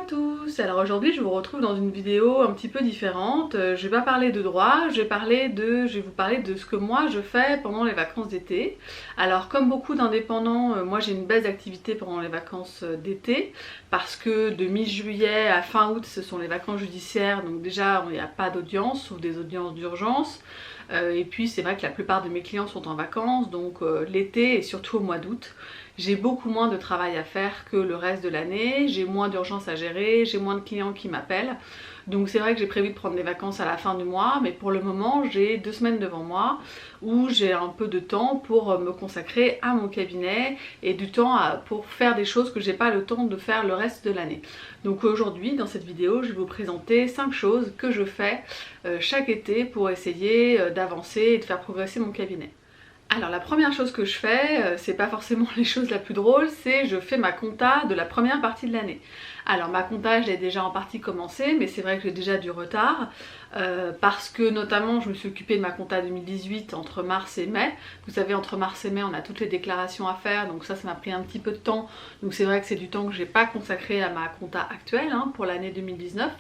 tous. Alors aujourd'hui je vous retrouve dans une vidéo un petit peu différente. Je vais pas parler de droit, je vais vous parler de ce que moi je fais pendant les vacances d'été. Alors comme beaucoup d'indépendants, moi j'ai une baisse d'activité pendant les vacances d'été parce que de mi-juillet à fin août ce sont les vacances judiciaires, donc déjà il n'y a pas d'audience, sauf des audiences d'urgence. Et puis c'est vrai que la plupart de mes clients sont en vacances, donc l'été et surtout au mois d'août, j'ai beaucoup moins de travail à faire que le reste de l'année, j'ai moins d'urgences à gérer, j'ai moins de clients qui m'appellent. Donc c'est vrai que j'ai prévu de prendre des vacances à la fin du mois, mais pour le moment j'ai 2 semaines devant moi où j'ai un peu de temps pour me consacrer à mon cabinet et du temps pour faire des choses que j'ai pas le temps de faire le reste de l'année. Donc aujourd'hui dans cette vidéo je vais vous présenter 5 choses que je fais chaque été pour essayer d'avancer et de faire progresser mon cabinet. Alors la première chose que je fais, c'est pas forcément les choses la plus drôle, c'est je fais ma compta de la première partie de l'année. Alors ma compta je l'ai déjà en partie commencé, mais c'est vrai que j'ai déjà du retard parce que notamment je me suis occupée de ma compta 2018 entre mars et mai. Vous savez, entre mars et mai on a toutes les déclarations à faire, donc ça m'a pris un petit peu de temps. Donc c'est vrai que c'est du temps que j'ai pas consacré à ma compta actuelle pour l'année 2019.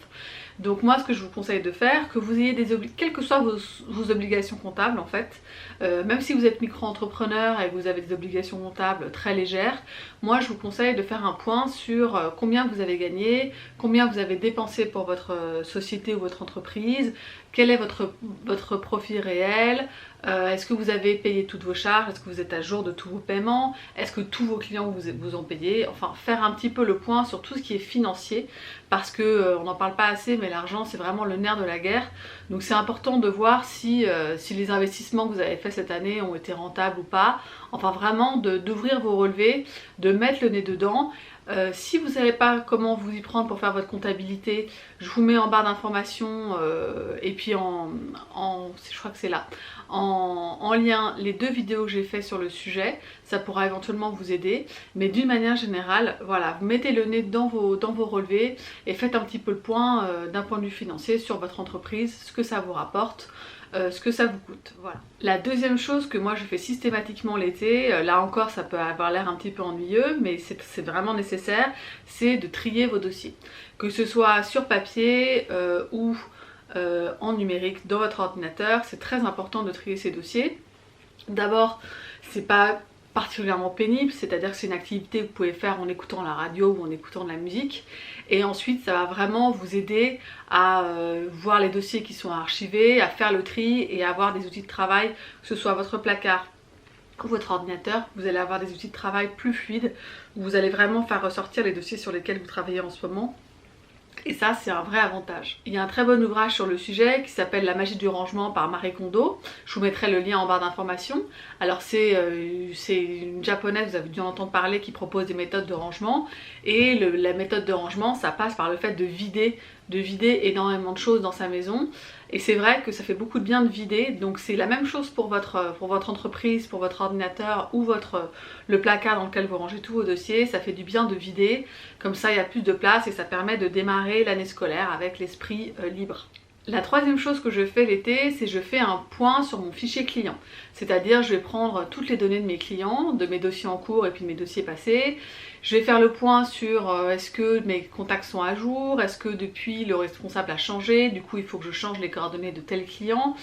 Donc moi ce que je vous conseille de faire, que vous ayez quelles que soient vos obligations comptables en fait, même si vous êtes micro-entrepreneur et que vous avez des obligations comptables très légères, moi je vous conseille de faire un point sur combien vous avez gagné, combien vous avez dépensé pour votre société ou votre entreprise, quel est votre profit réel, est-ce que vous avez payé toutes vos charges, est-ce que vous êtes à jour de tous vos paiements, est-ce que tous vos clients vous ont payé, enfin faire un petit peu le point sur tout ce qui est financier parce que on n'en parle pas assez mais l'argent c'est vraiment le nerf de la guerre, donc c'est important de voir si les investissements que vous avez fait cette année ont été rentables ou pas, enfin vraiment d'ouvrir vos relevés, de mettre le nez dedans. Si vous ne savez pas comment vous y prendre pour faire votre comptabilité, je vous mets en barre d'informations et puis je crois que c'est là, en lien les 2 vidéos que j'ai fait sur le sujet, ça pourra éventuellement vous aider. Mais d'une manière générale, voilà, vous mettez le nez dans vos relevés et faites un petit peu le point d'un point de vue financier sur votre entreprise, ce que ça vous rapporte. Ce que ça vous coûte, voilà. La deuxième chose que moi je fais systématiquement l'été, là encore ça peut avoir l'air un petit peu ennuyeux mais c'est vraiment nécessaire, c'est de trier vos dossiers. Que ce soit sur papier ou en numérique dans votre ordinateur, c'est très important de trier ces dossiers. D'abord, c'est pas particulièrement pénible, c'est-à-dire que c'est une activité que vous pouvez faire en écoutant la radio ou en écoutant de la musique, et ensuite ça va vraiment vous aider à voir les dossiers qui sont archivés, à faire le tri et à avoir des outils de travail, que ce soit votre placard ou votre ordinateur, vous allez avoir des outils de travail plus fluides, où vous allez vraiment faire ressortir les dossiers sur lesquels vous travaillez en ce moment. Et ça c'est un vrai avantage. Il y a un très bon ouvrage sur le sujet qui s'appelle La magie du rangement par Marie Kondo. Je vous mettrai le lien en barre d'informations. Alors c'est une japonaise, vous avez dû en entendre parler, qui propose des méthodes de rangement. Et la méthode de rangement, ça passe par le fait de vider énormément de choses dans sa maison. Et c'est vrai que ça fait beaucoup de bien de vider, donc c'est la même chose pour votre entreprise, pour votre ordinateur ou le placard dans lequel vous rangez tous vos dossiers. Ça fait du bien de vider, comme ça il y a plus de place et ça permet de démarrer l'année scolaire avec l'esprit libre. La troisième chose que je fais l'été, c'est je fais un point sur mon fichier client. C'est-à-dire je vais prendre toutes les données de mes clients, de mes dossiers en cours et puis de mes dossiers passés. Je vais faire le point sur est-ce que mes contacts sont à jour, est-ce que depuis le responsable a changé, du coup il faut que je change les coordonnées de tel client.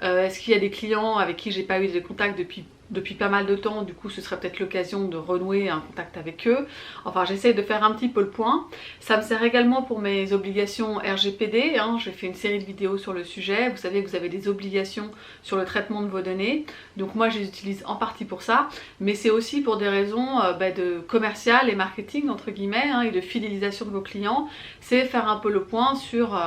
Est-ce qu'il y a des clients avec qui j'ai pas eu de contact depuis pas mal de temps, du coup ce serait peut-être l'occasion de renouer un contact avec eux. Enfin j'essaye de faire un petit peu le point. Ça me sert également pour mes obligations RGPD, j'ai fait une série de vidéos sur le sujet. Vous savez que vous avez des obligations sur le traitement de vos données, donc moi je les utilise en partie pour ça, mais c'est aussi pour des raisons de commercial et marketing entre guillemets, et de fidélisation de vos clients. C'est faire un peu le point sur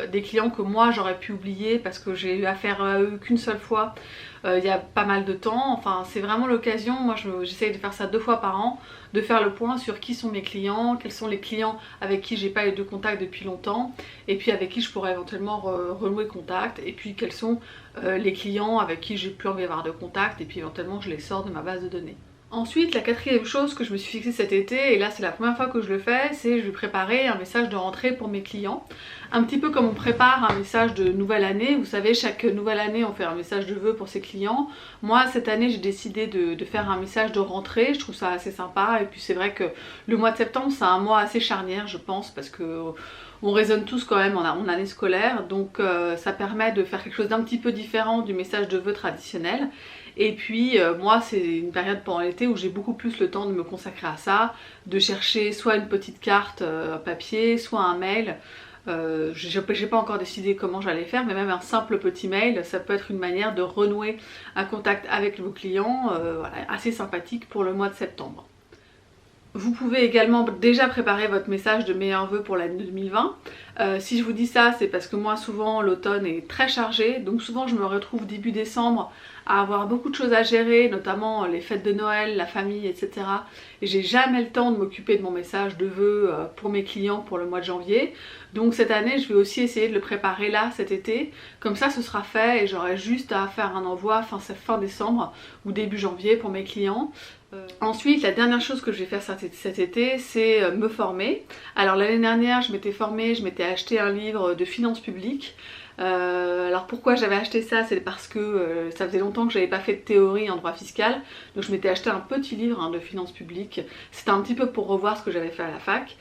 des clients que moi j'aurais pu oublier parce que j'ai eu affaire à eux qu'une seule fois il y a pas mal de temps. Enfin c'est vraiment l'occasion, moi j'essaye de faire ça 2 fois par an, de faire le point sur qui sont mes clients, quels sont les clients avec qui j'ai pas eu de contact depuis longtemps et puis avec qui je pourrais éventuellement renouer contact, et puis quels sont les clients avec qui j'ai plus envie d'avoir de contact et puis éventuellement je les sors de ma base de données. Ensuite, la quatrième chose que je me suis fixée cet été, et là c'est la première fois que je le fais, c'est je vais préparer un message de rentrée pour mes clients. Un petit peu comme on prépare un message de nouvelle année. Vous savez, chaque nouvelle année on fait un message de vœux pour ses clients. Moi cette année j'ai décidé de faire un message de rentrée, je trouve ça assez sympa. Et puis c'est vrai que le mois de septembre c'est un mois assez charnière je pense, parce que on raisonne tous quand même en année scolaire. Donc ça permet de faire quelque chose d'un petit peu différent du message de vœux traditionnel. Et puis moi c'est une période pendant l'été où j'ai beaucoup plus le temps de me consacrer à ça, de chercher soit une petite carte papier, soit un mail. J'ai pas encore décidé comment j'allais faire, mais même un simple petit mail, ça peut être une manière de renouer un contact avec vos clients, voilà, assez sympathique pour le mois de septembre. Vous pouvez également déjà préparer votre message de meilleurs vœux pour l'année 2020. Si je vous dis ça, c'est parce que moi souvent l'automne est très chargé, donc souvent je me retrouve début décembre à avoir beaucoup de choses à gérer, notamment les fêtes de Noël, la famille, etc. Et j'ai jamais le temps de m'occuper de mon message de vœux pour mes clients pour le mois de janvier. Donc cette année, je vais aussi essayer de le préparer là, cet été. Comme ça, ce sera fait et j'aurai juste à faire un envoi fin décembre ou début janvier pour mes clients. Ensuite, la dernière chose que je vais faire cet été, c'est me former. Alors l'année dernière, je m'étais formée, je m'étais acheté un livre de finances publiques. Alors pourquoi j'avais acheté ça, c'est parce que ça faisait longtemps que j'avais pas fait de théorie en droit fiscal, donc je m'étais acheté un petit livre de finances publiques. C'était un petit peu pour revoir ce que j'avais fait à la fac.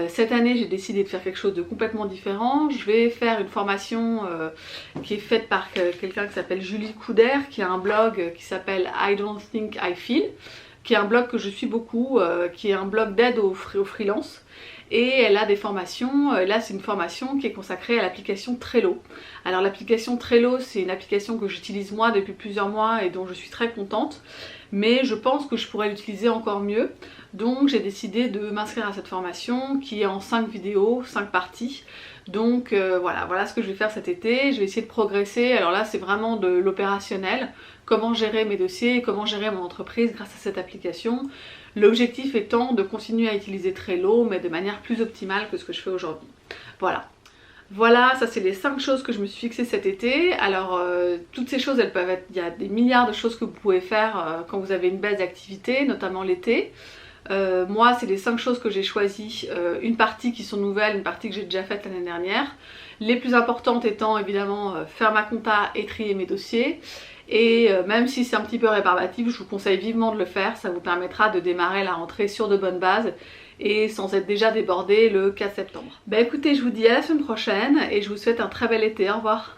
Cette année j'ai décidé de faire quelque chose de complètement différent. Je vais faire une formation qui est faite par quelqu'un qui s'appelle Julie Couder, qui a un blog qui s'appelle I Don't Think I Feel, qui est un blog que je suis beaucoup, qui est un blog d'aide aux freelance. Et elle a des formations, là c'est une formation qui est consacrée à l'application Trello. Alors l'application Trello c'est une application que j'utilise moi depuis plusieurs mois et dont je suis très contente, mais je pense que je pourrais l'utiliser encore mieux. Donc j'ai décidé de m'inscrire à cette formation qui est en 5 vidéos, 5 parties. Donc voilà ce que je vais faire cet été. Je vais essayer de progresser. Alors là c'est vraiment de l'opérationnel, comment gérer mes dossiers, comment gérer mon entreprise grâce à cette application. L'objectif étant de continuer à utiliser Trello mais de manière plus optimale que ce que je fais aujourd'hui. Voilà, ça c'est les 5 choses que je me suis fixées cet été. Alors toutes ces choses elles peuvent être, il y a des milliards de choses que vous pouvez faire quand vous avez une baisse d'activité, notamment l'été. Moi c'est les 5 choses que j'ai choisies, une partie qui sont nouvelles, une partie que j'ai déjà faite l'année dernière. Les plus importantes étant évidemment faire ma compta et trier mes dossiers. Et même si c'est un petit peu rébarbatif, je vous conseille vivement de le faire, ça vous permettra de démarrer la rentrée sur de bonnes bases et sans être déjà débordé le 4 septembre. Bah écoutez, je vous dis à la semaine prochaine et je vous souhaite un très bel été, au revoir.